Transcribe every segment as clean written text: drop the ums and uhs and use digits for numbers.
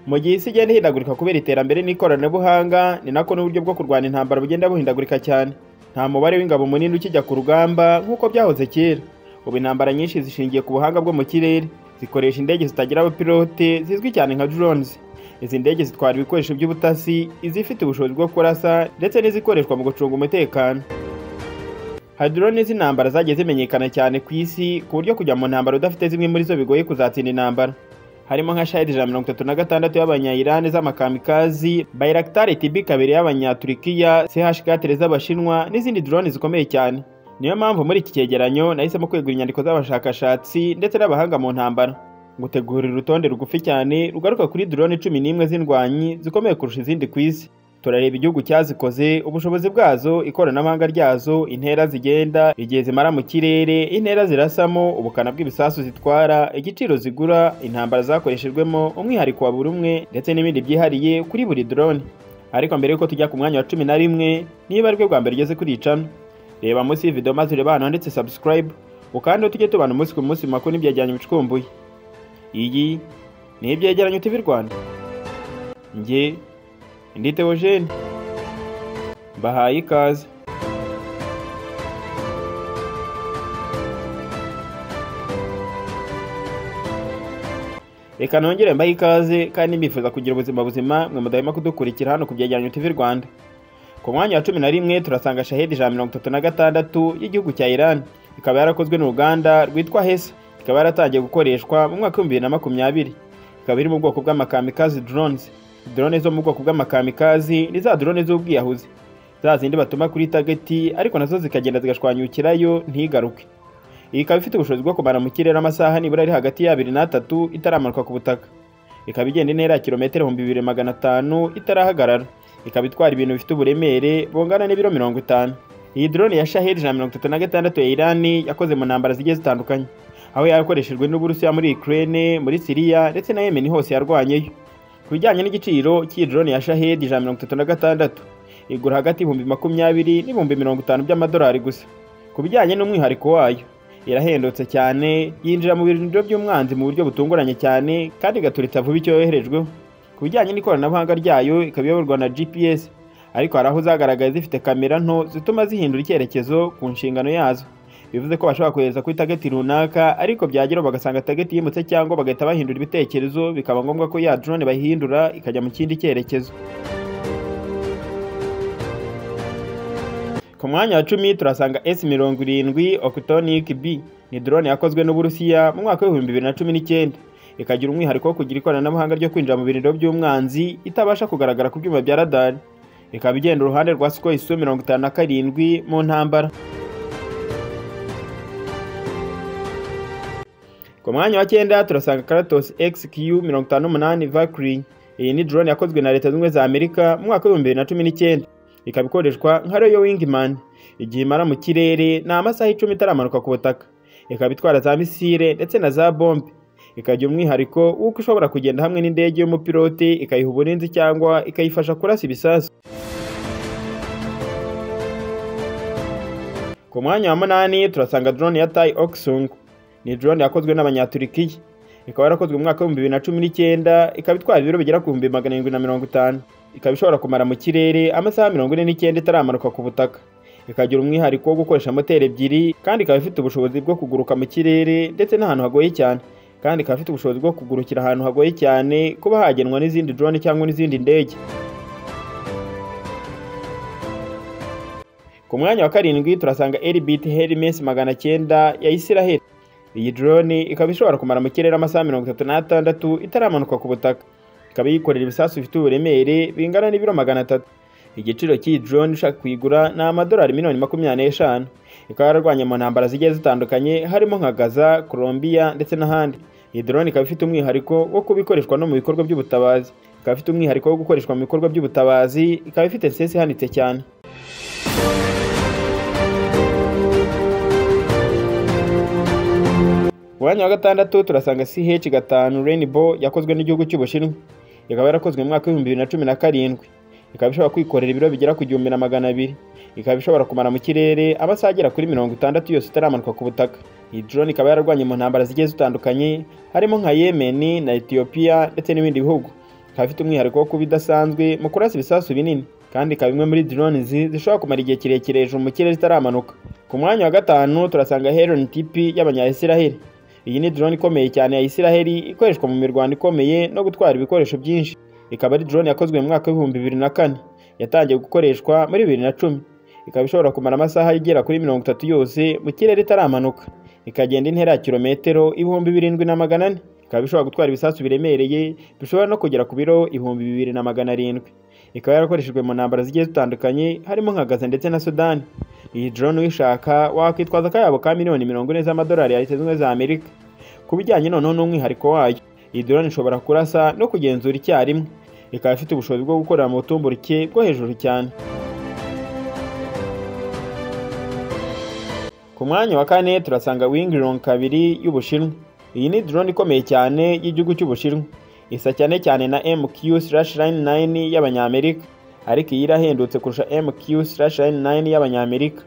Mu gihe isi igenda ihindagurika kubera iterambere n'ikoranabuhanga, ni nako n'uburyo bwo kurwana intambara bugenda buhindagurika cyane. Nta mubare w'ingabo munini ukijya ku rugamba nk'uko byahoze kera. Ubu intambara nyinshi zishingiye ku buhanga bwo mu kirere, zikoresha indege zitagira abapilote zizwi cyane nka drones. Izi ndege zitwara ibikoresho by'ubutasi, izifite ubushobozi bwo kurasa ndetse n'izikoreshwa mu gucunga umutekano. Hari drone z'intambara zagiye zimenyekana cyane ku isi ku buryo kujya mu ntambara udafite zimwe muri zo bigoye kuzatsinda intambara. Harimo nka Shahed 136 y'abanya-Iran z'amakamikazi, Bayraktar TB2 y'abanya-Turkiya, CH4 z'abashinwa n'izindi drone zikomeye cyane. Niyo mpamvu muri iki cyegeranyo nahisemo kwegura inyandiko z'abashakashatsi ndetse n'abahanga mu ntambara. Ngutegurira urutonde rugufi cyane rugaruka kuri drone 11 z'indwanyi zikomeye kurusha izindi ku isi. Turareba igihugu cyazikoze, ubushobozi bwazo, ikoranabuhanga ryazo, intera zigenda, igihe zimara mu kirere, intera zirasamo, ubukana bw'ibisasu zitwara, igiciro zigura, intambara zakoreshejwemo, umwihariko wa buri umwe ndetse n'ibindi byihariye kuri buri drone. Ariko mbere yuko tujya ku mwanya wa 11, niba ari bwo bwa mbere ugeze kuri iyi channel, reba munsi y'video maze ureba hano handitse subscribe, ukande tujye tubana umunsi ku munsi makuru n'ibyegeranyo bicukumbuye. Iyi ni ibyegeranyo TV Rwanda. Nge ndi Theogene, mbahaye ikaze. Reka nongere mbahe ikaze kandi mbifuza kugira ubuzima buzima mwe mudahema kudukurikira hano ku byegeranyo TV Rwanda. Ku mwanya wa 11 turasanga Shahed 136 y'igihugu cya Iran, ikaba yarakozwe n'uruganda rwitwa Hesa, ikaba yaratangiye gukoreshwa mu mwaka wa 2020. Ikaba iri mu bwoko bw'amakamikazi drones. Drone zo mu bwoko bw'amakamikazi ni za drone z'ubwiyahuzi, za zindi batuma kuri target ariko nazo zikagenda zigashwanyukirayo ntigaruke. Iyi ikaba ifite ubushobozi bwo kumara mu kirere amasaha nibura ari hagati ya 2 na 3 itaramanuka ku butaka. Ikaba igenda intera ya kilometero 2500 itarahagarara. Ikaba itwara ibintu bifite uburemere bungana n'ibiro 50. Iyi drone ya Shahed 136 ya Iran yakoze mu ntambara zigiye zitandukanye, aho yakoreshejwe n'Uburusiya muri Ukraine, muri Syria ndetse na Yemen hose yarwanyeyo. Kubijyanye n'igiciro cy'iyi drone ya Shahed 136, igura hagati $20,000 n'ibihumbi 50 by'amadolari gusa. Kubijyanye n'umwihariko wayo, irahendutse cyane, yinjira mu birindiro by'umwanzi mu buryo butunguranye cyane kandi igaturitsa vuba icyo yoherejweho. Kubijyanye n'ikoranabuhanga ryayo, ikaba iyoborwa na GPS, ariko hari aho zagaragaye zifite kamera nto zituma zihindura icyerekezo ku nshingano yazo. Bivuze ko bashobora kohereza kuri target runaka, ariko byagera bagasanga target yimutse cyangwa bagahita bahindura ibitekerezo, bikaba ngombwa ko ya drone bayihindura ikajya mu kindi cyerekezo. Ku mwanya wa 10 turasanga S-70 Octonic B, ni drone yakozwe n'Uburusiya mu mwaka wa 2019. Ikagira umwihariko wo kugira ikoranabuhanga ryo kwinjira mu birindiro by'umwanzi itabasha kugaragara ku byuma bya radar. Ikaba igenda uruhande rwa Sukhoi Su-57 mu ntambara. Ku mwanya wa 9 turasanga Kratos XQ-58 Valkyrie. Iyi ni drone yakozwe na Leta Zunze za Amerika mu mwaka wa 2019. Ikaba ikoreshwa nka Royal Wingman. Igihe imara mu kirere ni amasaha 10 itaramanuka ku butaka. Ikaba itwara za misile ndetse na za bombe. Ikagira umwihariko w'uko ishobora kugenda hamwe n'indege y'umupilote, ikayiha uburinzi cyangwa ikayifasha kurasa ibisasu. Ku mwanya wa 8 turasanga drone ya Tai Oksung. Ni drone yakozwe n'abanya-Turkiya. Ikaba yarakozwe mu mwaka wa 2019, ikaba itwara ibiro bigera ku 750. Ikaba ishobora kumara mu kirere amasaha 49 itaramanuka ku butaka. Ikagira umwihariko wo gukoresha moteri ebyiri kandi ikaba ifite ubushobozi bwo kuguruka mu kirere ndetse n'ahantu hagoye cyane. Kandi ikaba ifite ubushobozi bwo kugurukira ahantu hagoye cyane, kuba hagenwa n'izindi drone cyangwa n'izindi ndege. Ku mwanya wa 7 turasanga Elbit Hermes 900 ya Israel. Iyi drone ikaba ishobora kumara mu kirere amasaha 36 itaramanuka ku butaka. Ikaba yikorera ibisasu bifite uburemere bingana n'ibiro 300. Igiciro cy'iyi drone ushaka kuyigura ni $25,000,000. Ikaba yararwanye mu ntambara zigiye zitandukanye harimo nka Gaza, Colombia ndetse n'ahandi. Iyi drone ikaba ifite umwihariko wo kubikoreshwa no mu bikorwa by'ubutabazi. Ikaba ifite umwihariko wo gukoreshwa mu bikorwa by'ubutabazi, ikaba ifite sesi ihanitse cyane. Mwanya wa 6 turasanga CH-5 Rainbow yakozwe n'igihugu cy'Ubushinwa. Ikaba yarakozwe mu mwaka wa 2017. Ikaba ishobora kwikorera ibiro bigera ku 1200. Ikaba ishobora kumara mu kirere amasaha agera kuri 60 yose itaramanuka ku butaka. Iyi drone ikaba yararwanye mu ntambara zigiye zitandukanye harimo nka Yemen na Ethiopia ndetse n'ibindi bihugu. ikaba ifite umwihariko wo kuba idasanzwe mu kurasa ibisasu binini, kandi ikaba imwe muri drones zishobora kumara igihe kirekire hejuru mu kirere zitaramanuka. Ku mwanya wa gatanu turasanga Heron TP y'Abanya-Isiraheli. Iyi ni drone ikomeye cyane ya Isiraheli ikoreshwa mu mirwano ikomeye no gutwara ibikoresho byinshi. Ikaba ari drone yakozwe mu mwaka wa 2004, yatangiye gukoreshwa muri 2010. Ikaba ishobora kumara amasaha igera kuri 30 yose mu kirere itaramanuka, ikagenda intera ya kilometero 7,400. Ikaba ishobora gutwara ibisasu biremereye bishobora no kugera ku biro 2,700. Ikaba yarakoreshejwe mu ntambara zigiye zitandukanye harimo nka Gaza ndetse na Sudan. Iyi drone uyishaka wakwitwaza akayabo ka miliyoni 40 z'amadolari ya Leta Zunze Ubumwe za Amerika. Ku bijyanye noneho n'umwihariko wayo, iyi drone ishobora kurasa no kugenzura icyarimwe. Ikaba ifite ubushobozi bwo gukorera mu butumburuke bwo hejuru cyane. Ku mwanya wa kane turasanga Winglong 2 y'Ubushinwa. Iyi ni drone ikomeye cyane y'igihugu cy'Ubushinwa. Isa cyane cyane na MQ/Line 9 y'Abanyamerika, ariko iyi irahendutse kurusha MQ/Line 9 y'Abanyamerika.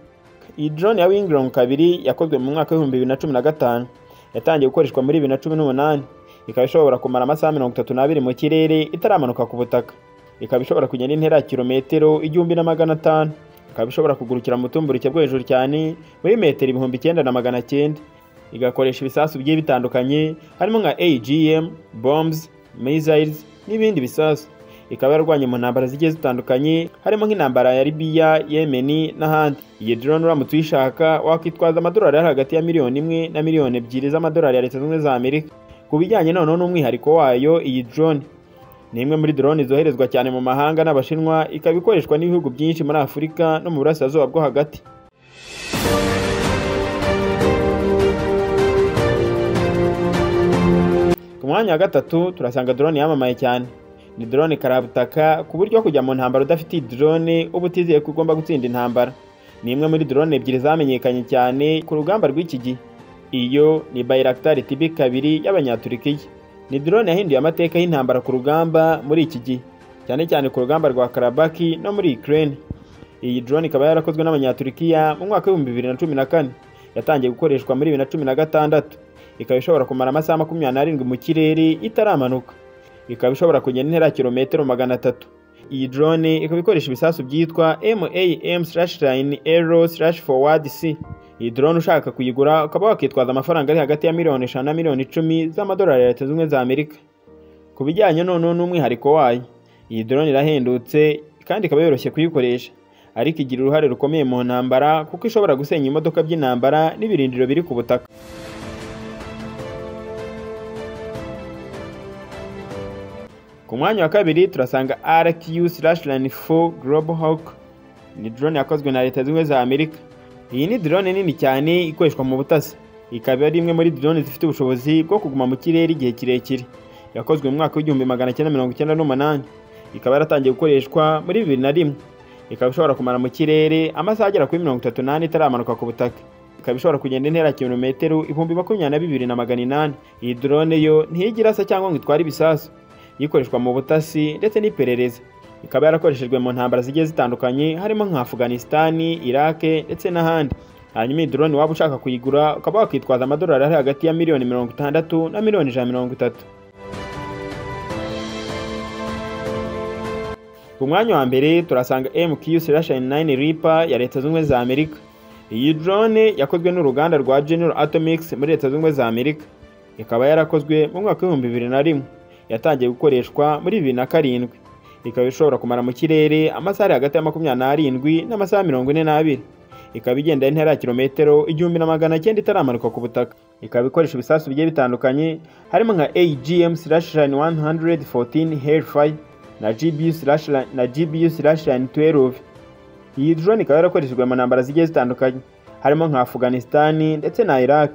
Iyi drone ya Winglong 2 yakozwe mu mwaka wa 2015, yatangiye gukoreshwa muri 2018. Ikaba ishobora kumara amasaha 32 mu kirere itaramanuka ku butaka. Ikaba ishobora kugenda intera ya kilometero 1,500. Ikaba ishobora kugurukira mu butumburuke bwo hejuru cyane muri metero 9,900. Igakoresha ibisasu bigiye bitandukanye harimo nka AGM, bombs, missiles n'ibindi bisasu. Ikaba yarwanye mu ntambara zigiye zitandukanye harimo nk'intambara ya Libya, Yemen n'ahandi. Iyi drone uramutse uyishaka wakwitwaza amadolari ari hagati ya miliyoni 1 na miliyoni 2 z'amadolari ya Leta Zunze Ubumwe za Amerika. Ku bijyanye noneho n'umwihariko wayo, iyi drone ni imwe muri drone zoherezwa cyane mu mahanga n'Abashinwa. Ikaba ikoreshwa n'ibihugu byinshi muri Afurika no mu Burasirazuba bwo hagati. Ku mwanya wa gatatu turasanga drone yamamaye cyane. Ni drone karabutaka ku buryo kujya mu ntambara udafite drone uba utizeye ko ugomba gutsinda intambara. Ni imwe muri drone ebyiri zamenyekanye cyane ku rugamba rw'iki gihe. Iyo ni Bayraktar TB2 y'Abanyaturikiya. Ni drone yahinduye amateka y'intambara ku rugamba muri iki gihe, cyane cyane ku rugamba rwa Karabakh no muri Ukraine. Iyi drone ikaba yarakozwe n'Abanyaturikiya mu mwaka wa 2014, yatangiye gukoreshwa muri 2016. Ikaba ishobora kumara amasaha 27 mu kirere itaramanuka. Ikaba ishobora kugenda intera ya kilometero 300. Iyi drone ikaba ikoresha ibisasu byitwa MAM/Line Aero/Forward-C. Iyi drone ushaka kuyigura ukaba wakitwaza amafaranga ari hagati ya miliyoni 5 na miliyoni 10 z'amadolari ya Leta Zunze Ubumwe za Amerika. Ku bijyanye noneho n'umwihariko wayo, iyi drone irahendutse kandi ikaba yoroshye kuyikoresha, ariko igira uruhare rukomeye mu ntambara kuko ishobora gusenya imodoka by'intambara n'ibirindiro biri ku butaka. Ku mwanya wa kabiri turasanga RQ/Line 4 Global Hawk. Ni drone yakozwe na Leta Zunze Ubumwe za Amerika. Iyi ni drone nini cyane ikoreshwa mu butasi. Ikaba ari imwe muri drone zifite ubushobozi bwo kuguma mu kirere igihe kirekire. Yakozwe mu mwaka wa 1998. Ikaba yaratangiye gukoreshwa muri 2001. Ikaba ishobora kumara mu kirere amasaha agera kuri 38 itaramanuka ku butaka. Ikaba ishobora kugenda intera ya kilometero 22,800. Iyi drone yo ntiyigira asa cyangwa ngo itware ibisasu. Yikoreshwa mu butasi ndetse n'iperereza. Ikaba yarakoreshejwe mu ntambara zigiye zitandukanye harimo nka Afghanistan, Iraq ndetse n'ahandi. Hanyuma iyi drone waba ushaka kuyigura ukaba wakitwaza amadolari ari hagati ya miliyoni 60 na miliyoni 130. Ku mwanya wa mbere turasanga MQ/Line 9 Reaper ya Leta Zunze Ubumwe za Amerika. Iyi drone yakozwe n'uruganda rwa General Atomics muri Leta Zunze Ubumwe za Amerika. Ikaba yarakozwe mu mwaka wa 2001. Yatangiye gukoreshwa muri 2007. Ikaba ishobora kumara mu kirere amasaha hagati ya 27 n'amasaha 42. Ikaba igenda intera ya kilometero 1,900 itaramanuka ku butaka. Ikaba ikoresha ibisasu bigiye bitandukanye harimo nka AGM/Line 114 Hellfire na GBU/Line 12. Iyi drone ikaba yarakoreshejwe mu ntambara zigiye zitandukanye harimo nka Afghanistan ndetse na Iraq.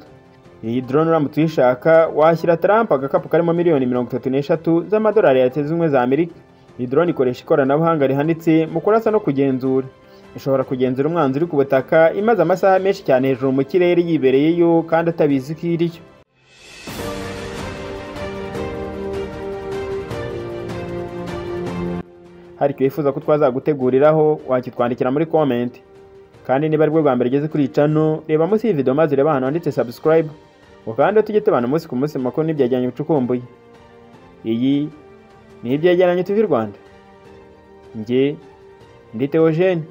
Iyi drone uramutse uyishaka washyira Trump agakapu karimo miliyoni 33 z'amadolari ya Leta Zunze Ubumwe za Amerika. Iyi drone ikoresha ikoranabuhanga rihanitse mu kurasa no kugenzura. Ishobora kugenzura umwanzi uri ku butaka imaze amasaha menshi cyane hejuru mu kirere yibereyeyo kandi atabizi ko iriyo. Hari kwifuza ko twazaguteguriraho wakitwandikira muri comment. Kandi niba ari bwo bwa mbere ugeze kuri channel, reba munsi iyi video maze reba hano handitse subscribe. Ukanda tujye tubana umunsi ku munsi makuru n'ibyajyanye ucukumbuye. Iyi ni ibyegeranyo TV Rwanda. Njye ndi Theogene.